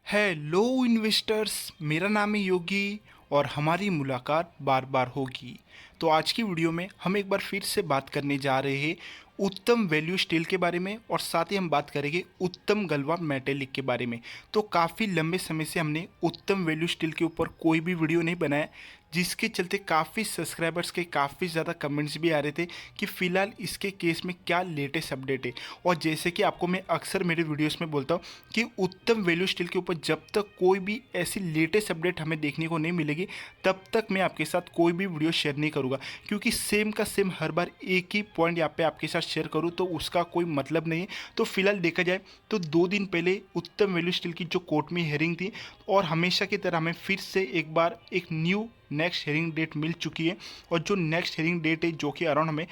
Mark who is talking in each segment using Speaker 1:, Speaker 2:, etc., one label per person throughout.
Speaker 1: Hello investors, मेरा नाम है योगी और हमारी मुलाकात बार बार होगी। तो आज की वीडियो में हम एक बार फिर से बात करने जा रहे हैं उत्तम वैल्यू स्टील के बारे में और साथ ही हम बात करेंगे उत्तम गलवा मेटेलिक के बारे में। तो काफ़ी लंबे समय से हमने उत्तम वैल्यू स्टील के ऊपर कोई भी वीडियो नहीं बनाया, जिसके चलते काफ़ी सब्सक्राइबर्स के काफ़ी ज़्यादा कमेंट्स भी आ रहे थे कि फ़िलहाल इसके केस में क्या लेटेस्ट अपडेट है। और जैसे कि आपको मैं अक्सर मेरे वीडियोस में बोलता हूँ कि उत्तम वैल्यू स्टील के ऊपर जब तक कोई भी ऐसी लेटेस्ट अपडेट हमें देखने को नहीं मिलेगी तब तक मैं आपके साथ कोई भी वीडियो शेयर नहीं करूँगा, क्योंकि सेम का सेम हर बार एक ही पॉइंट यहाँ पे आपके साथ शेयर करूँ तो उसका कोई मतलब नहीं है। तो फिलहाल देखा जाए तो 2 दिन पहले उत्तम वैल्यू स्टील की जो कोर्ट में हियरिंग थी और हमेशा की तरह हमें फिर से एक बार एक न्यू नेक्स्ट हियरिंग डेट मिल चुकी है। और जो नेक्स्ट हियरिंग डेट है जो कि अराउंड हमें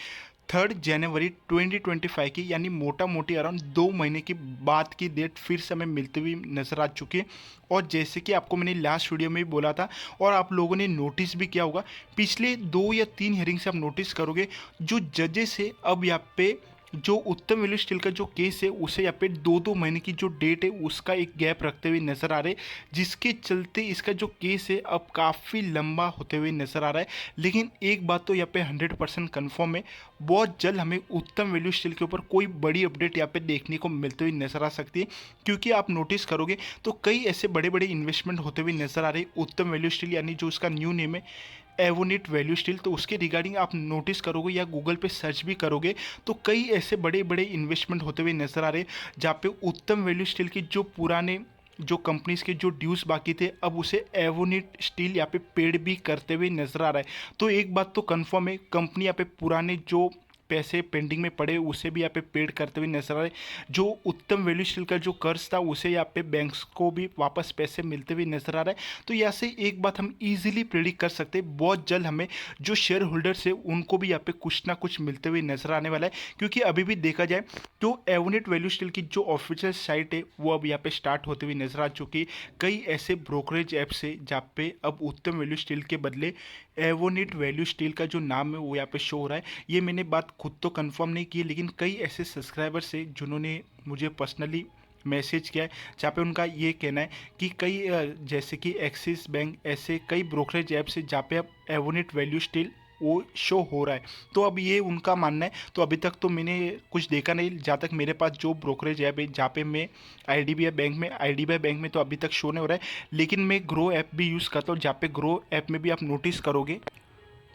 Speaker 1: 3 जनवरी 2025 की, यानी मोटा मोटी अराउंड 2 महीने की बाद की डेट फिर से हमें मिलती हुई नज़र आ चुकी है। और जैसे कि आपको मैंने लास्ट वीडियो में भी बोला था और आप लोगों ने नोटिस भी किया होगा, पिछले 2 या 3 हियरिंग से आप नोटिस करोगे जो जजेस है अब यहाँ पे जो उत्तम वैल्यू स्टील का जो केस है उसे यहाँ पे 2-2 महीने की जो डेट है उसका एक गैप रखते हुए नजर आ रहे, जिसके चलते इसका जो केस है अब काफ़ी लंबा होते हुए नजर आ रहा है। लेकिन एक बात तो यहाँ पे 100% कन्फर्म है, बहुत जल्द हमें उत्तम वैल्यू स्टील के ऊपर कोई बड़ी अपडेट यहाँ पे देखने को मिलती हुई नजर आ सकती है। क्योंकि आप नोटिस करोगे तो कई ऐसे बड़े बड़े इन्वेस्टमेंट होते हुए नजर आ रहे उत्तम वैल्यू स्टील, यानी जो उसका न्यू नेम है एवोनिट वैल्यू स्टील। तो उसके रिगार्डिंग आप नोटिस करोगे या गूगल पे सर्च भी करोगे तो कई ऐसे बड़े बड़े इन्वेस्टमेंट होते हुए नजर आ रहे हैं जहाँ पे उत्तम वैल्यू स्टील की जो पुराने जो कंपनीज के जो ड्यूज बाकी थे अब उसे एवोनिट स्टील यहाँ पे पेड भी करते हुए नजर आ रहा है। तो एक बात तो कंफर्म है, कंपनी यहाँ पे पुराने जो पैसे पेंडिंग में पड़े उसे भी यहाँ पे पेड करते हुए नजर आ रहे। जो उत्तम वैल्यू स्टील का जो कर्ज था उसे यहाँ पे बैंक्स को भी वापस पैसे मिलते हुए नजर आ रहा है। तो यहाँ से एक बात हम इजीली प्रेडिक्ट कर सकते हैं, बहुत जल्द हमें जो शेयर होल्डर्स है उनको भी यहाँ पे कुछ ना कुछ मिलते हुए नजर आने वाला है। क्योंकि अभी भी देखा जाए तो एवोनेट वैल्यू स्टील की जो ऑफिशियल साइट है वो अब यहाँ पे स्टार्ट होते हुए नजर आ चुकी है। कई ऐसे ब्रोकरेज ऐप्स है जहाँ पे अब उत्तम वैल्यू स्टील के बदले एवोनेट वैल्यू स्टील का जो नाम है वो यहाँ पे शो हो रहा है। ये मैंने बात खुद तो कंफर्म नहीं की है, लेकिन कई ऐसे सब्सक्राइबर्स हैं जिन्होंने मुझे पर्सनली मैसेज किया है जहाँ पे उनका ये कहना है कि कई जैसे कि एक्सिस बैंक ऐसे कई ब्रोकरेज ऐप्स है जहाँ पे अब एवोनेट वैल्यू स्टील वो शो हो रहा है। तो अब ये उनका मानना है, तो अभी तक तो मैंने कुछ देखा नहीं। जहाँ तक मेरे पास जो ब्रोकरेज ऐप है जहाँ पे मैं आईडीबीआई बैंक में तो अभी तक शो नहीं हो रहा है, लेकिन मैं ग्रो ऐप भी यूज़ करता हूँ जहाँ पे ग्रो ऐप में भी आप नोटिस करोगे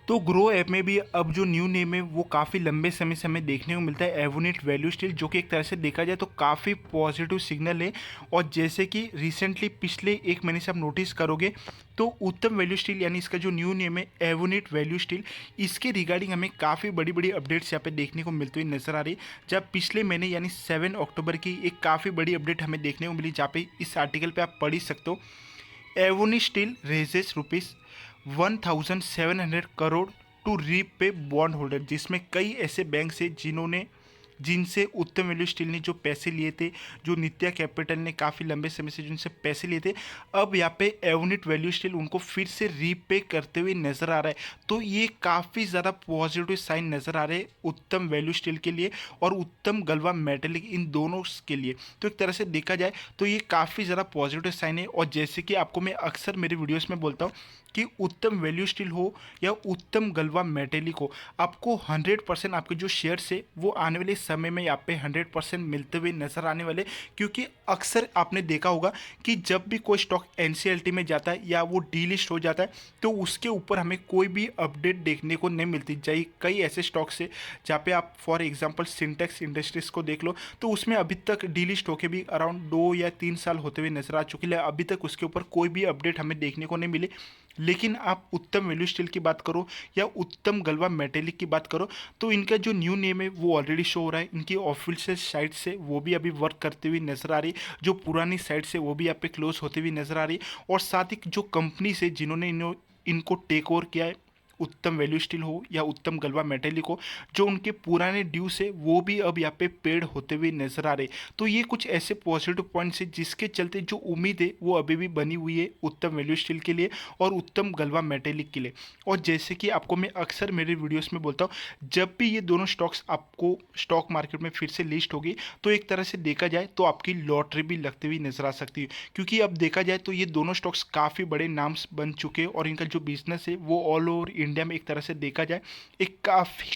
Speaker 1: तो ग्रो ऐप में भी अब जो न्यू नेम है वो काफ़ी लंबे समय से हमें देखने को मिलता है एवोनेट वैल्यू स्टील, जो कि एक तरह से देखा जाए तो काफ़ी पॉजिटिव सिग्नल है। और जैसे कि रिसेंटली पिछले 1 महीने से आप नोटिस करोगे तो उत्तम वैल्यू स्टील यानी इसका जो न्यू नेम है एवोनेट वैल्यू स्टील, इसके रिगार्डिंग हमें काफ़ी बड़ी बड़ी अपडेट्स यहाँ पे देखने को मिलती हुई नजर आ रही है। जब पिछले महीने यानी 7 अक्टूबर की एक काफ़ी बड़ी अपडेट हमें देखने को मिली जहाँ पे इस आर्टिकल पर आप पढ़ ही सकते हो, एवोनी steel raises ₹1700 crore to repay bond holder, जिसमें कई ऐसे बैंक से जिनसे उत्तम वैल्यू स्टील ने जो पैसे लिए थे, जो नित्या कैपिटल ने काफ़ी लंबे समय से जिनसे पैसे लिए थे, अब यहाँ पे एवोनेट वैल्यू स्टील उनको फिर से रीपे करते हुए नजर आ रहा है। तो ये काफ़ी ज़्यादा पॉजिटिव साइन नजर आ रहे हैं उत्तम वैल्यू स्टील के लिए और उत्तम गलवा मेटेलिक, इन दोनों के लिए। तो एक तरह से देखा जाए तो ये काफ़ी ज़्यादा पॉजिटिव साइन है। और जैसे कि आपको मैं अक्सर मेरे वीडियोस में बोलता हूँ कि उत्तम वैल्यू स्टील हो या उत्तम गलवा मेटेलिक हो, आपको 100% आपके जो शेयर्स है वो आने वाले समय में यहाँ पे 100% मिलते हुए नजर आने वाले। क्योंकि अक्सर आपने देखा होगा कि जब भी कोई स्टॉक एनसीएलटी में जाता है या वो डीलिस्ट हो जाता है तो उसके ऊपर हमें कोई भी अपडेट देखने को नहीं मिलती। जाइए कई ऐसे स्टॉक्स है जहाँ पे आप फॉर एग्जांपल सिंटेक्स इंडस्ट्रीज को देख लो तो उसमें अभी तक डीलिस्ट होके भी अराउंड 2 या 3 साल होते हुए नजर आ चुकी है, अभी तक उसके ऊपर कोई भी अपडेट हमें देखने को नहीं मिली। लेकिन आप उत्तम वैल्यू स्टील की बात करो या उत्तम गलवा मेटेलिक की बात करो तो इनका जो न्यू नेम है वो ऑलरेडी शो हो रहा है, इनकी ऑफिशियल साइट से वो भी अभी वर्क करते हुए नजर आ रही है, जो पुरानी साइट से वो भी यहाँ पे क्लोज होते हुए नजर आ रही है। और साथ ही जो कंपनी से जिन्होंने इनको टेक ओवर किया है उत्तम वैल्यू स्टील हो या उत्तम गलवा मेटेलिक हो, जो उनके पुराने ड्यूस है वो भी अब यहाँ पे पेड होते हुए नजर आ रहे। तो ये कुछ ऐसे पॉजिटिव पॉइंट्स है जिसके चलते जो उम्मीद है वो अभी भी बनी हुई है उत्तम वैल्यू स्टील के लिए और उत्तम गलवा मेटेलिक के लिए। और जैसे कि आपको मैं अक्सर मेरे वीडियोस में बोलता हूँ, जब भी ये दोनों स्टॉक्स आपको स्टॉक मार्केट में फिर से लिस्ट होगी तो एक तरह से देखा जाए तो आपकी लॉटरी भी लगती हुई नजर आ सकती है, क्योंकि अब देखा जाए तो ये दोनों स्टॉक्स काफ़ी बड़े नाम्स बन चुके हैं और इनका जो बिजनेस है वो ऑल ओवर इंडिया में एक तरह से देखा जाए एक काफ़ी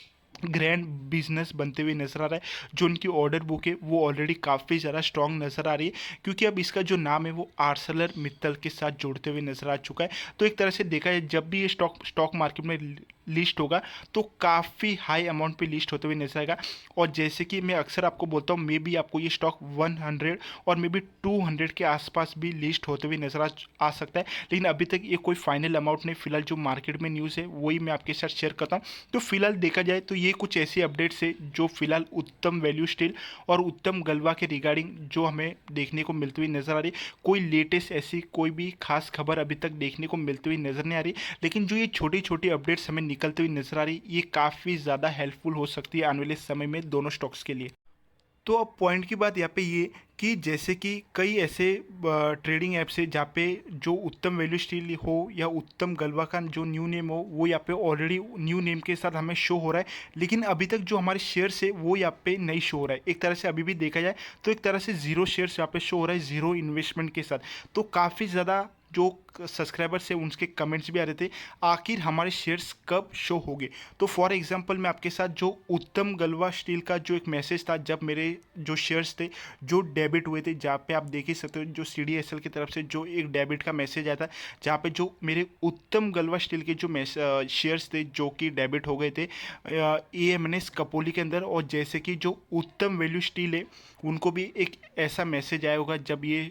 Speaker 1: ग्रैंड बिजनेस बनते हुए नजर आ रहा है। जो उनकी ऑर्डर बुक है वो ऑलरेडी काफ़ी ज़्यादा स्ट्रांग नज़र आ रही है, क्योंकि अब इसका जो नाम है वो आर्सलर मित्तल के साथ जोड़ते हुए नजर आ चुका है। तो एक तरह से देखा जाए जब भी ये स्टॉक मार्केट में लिस्ट होगा तो काफ़ी हाई अमाउंट पे लिस्ट होते हुए नजर आएगा। और जैसे कि मैं अक्सर आपको बोलता हूँ, मे बी आपको ये स्टॉक 100 और मे बी 200 के आसपास भी लिस्ट होते हुए नजर आ सकता है, लेकिन अभी तक ये कोई फाइनल अमाउंट नहीं। फिलहाल जो मार्केट में न्यूज़ है वही मैं आपके साथ शेयर करता हूँ। तो फिलहाल देखा जाए तो ये कुछ ऐसी अपडेट्स है जो फिलहाल उत्तम वैल्यू स्टील और उत्तम गलवा के रिगार्डिंग जो हमें देखने को मिलती हुई नजर आ रही है। कोई लेटेस्ट ऐसी कोई भी खास खबर अभी तक देखने को मिलती हुई नजर नहीं आ रही, लेकिन जो ये छोटी छोटी अपडेट्स हमें निकलती हुई नजर आ रही ये काफ़ी ज़्यादा हेल्पफुल हो सकती है आने वाले समय में दोनों स्टॉक्स के लिए। तो अब पॉइंट की बात यहाँ पे ये कि जैसे कि कई ऐसे ट्रेडिंग ऐप्स है जहाँ पे जो उत्तम वैल्यू स्टील हो या उत्तम गलवा का जो न्यू नेम हो वो यहाँ पे ऑलरेडी न्यू नेम के साथ हमें शो हो रहा है, लेकिन अभी तक जो हमारे शेयर्स है वो यहाँ पे नहीं शो हो रहा है। एक तरह से अभी भी देखा जाए तो एक तरह से जीरो शेयर्स यहाँ पे शो हो रहा है, जीरो इन्वेस्टमेंट के साथ। तो काफ़ी ज़्यादा जो सब्सक्राइबर्स है उनके कमेंट्स भी आ रहे थे आखिर हमारे शेयर्स कब शो होंगे। तो फॉर एग्जांपल मैं आपके साथ जो उत्तम गलवा स्टील का जो एक मैसेज था, जब मेरे जो शेयर्स थे जो डेबिट हुए थे, जहाँ पे आप देख ही सकते हो जो CDSL की तरफ से जो एक डेबिट का मैसेज आया था, जहाँ पे जो मेरे उत्तम गलवा स्टील के जो शेयर्स थे जो कि डेबिट हो गए थे AMNS कपोली के अंदर। और जैसे कि जो उत्तम वैल्यू स्टील है उनको भी एक ऐसा मैसेज आया होगा जब ये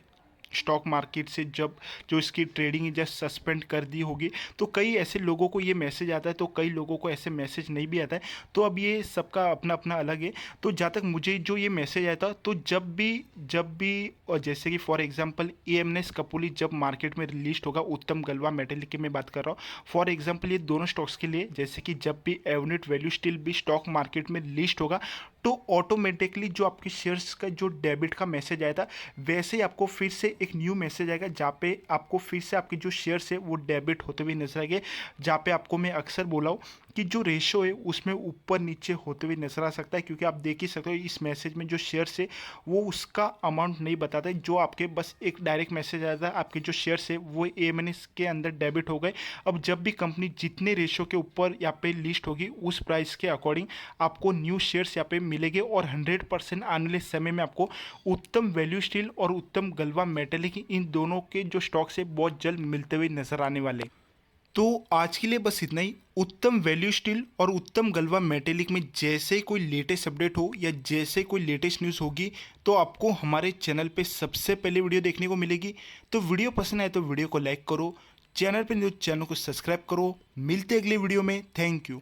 Speaker 1: स्टॉक मार्केट से जब जो इसकी ट्रेडिंग जस्ट सस्पेंड कर दी होगी, तो कई ऐसे लोगों को ये मैसेज आता है तो कई लोगों को ऐसे मैसेज नहीं भी आता है। तो अब ये सबका अपना अपना अलग है। तो जहाँ तक मुझे जो ये मैसेज आया था, तो जब भी और जैसे कि फॉर एग्जांपल AMNS कपूली जब मार्केट में लिस्ट होगा, उत्तम गलवा मेटेलिक की मैं बात कर रहा हूँ फॉर एग्जांपल ये दोनों स्टॉक्स के लिए, जैसे कि जब भी एवनेट वैल्यू स्टील भी स्टॉक मार्केट में लिस्ट होगा तो ऑटोमेटिकली जो आपके शेयर्स का जो डेबिट का मैसेज आया था वैसे ही आपको फिर से एक न्यू मैसेज आएगा जहाँ पे आपको फिर से आपके जो शेयर्स है वो डेबिट होते हुए नजर आएंगे। जहाँ पे आपको मैं अक्सर बोला हूँ कि जो रेशो है उसमें ऊपर नीचे होते हुए नजर आ सकता है, क्योंकि आप देख ही सकते हो इस मैसेज में जो शेयर्स है वो उसका अमाउंट नहीं बताता है। जो आपके बस एक डायरेक्ट मैसेज आया था आपके जो शेयर्स है वो AMNS के अंदर डेबिट हो गए। अब जब भी कंपनी जितने रेशो के ऊपर यहाँ पे लिस्ट होगी उस प्राइस के अकॉर्डिंग आपको न्यू शेयर्स यहाँ पे मिलेंगे और 100% आने वाले समय में आपको उत्तम वैल्यू स्टील और उत्तम गलवा मेटेलिक इन दोनों के जो स्टॉक्स है बहुत जल्द मिलते हुए नजर आने वाले। तो आज के लिए बस इतना ही। उत्तम वैल्यू स्टील और उत्तम गलवा मेटेलिक में जैसे कोई लेटेस्ट अपडेट हो या जैसे कोई लेटेस्ट न्यूज़ होगी तो आपको हमारे चैनल पे सबसे पहले वीडियो देखने को मिलेगी। तो वीडियो पसंद आए तो वीडियो को लाइक करो, चैनल पे न्यूज़ चैनल को सब्सक्राइब करो। मिलते अगले वीडियो में। Thank you.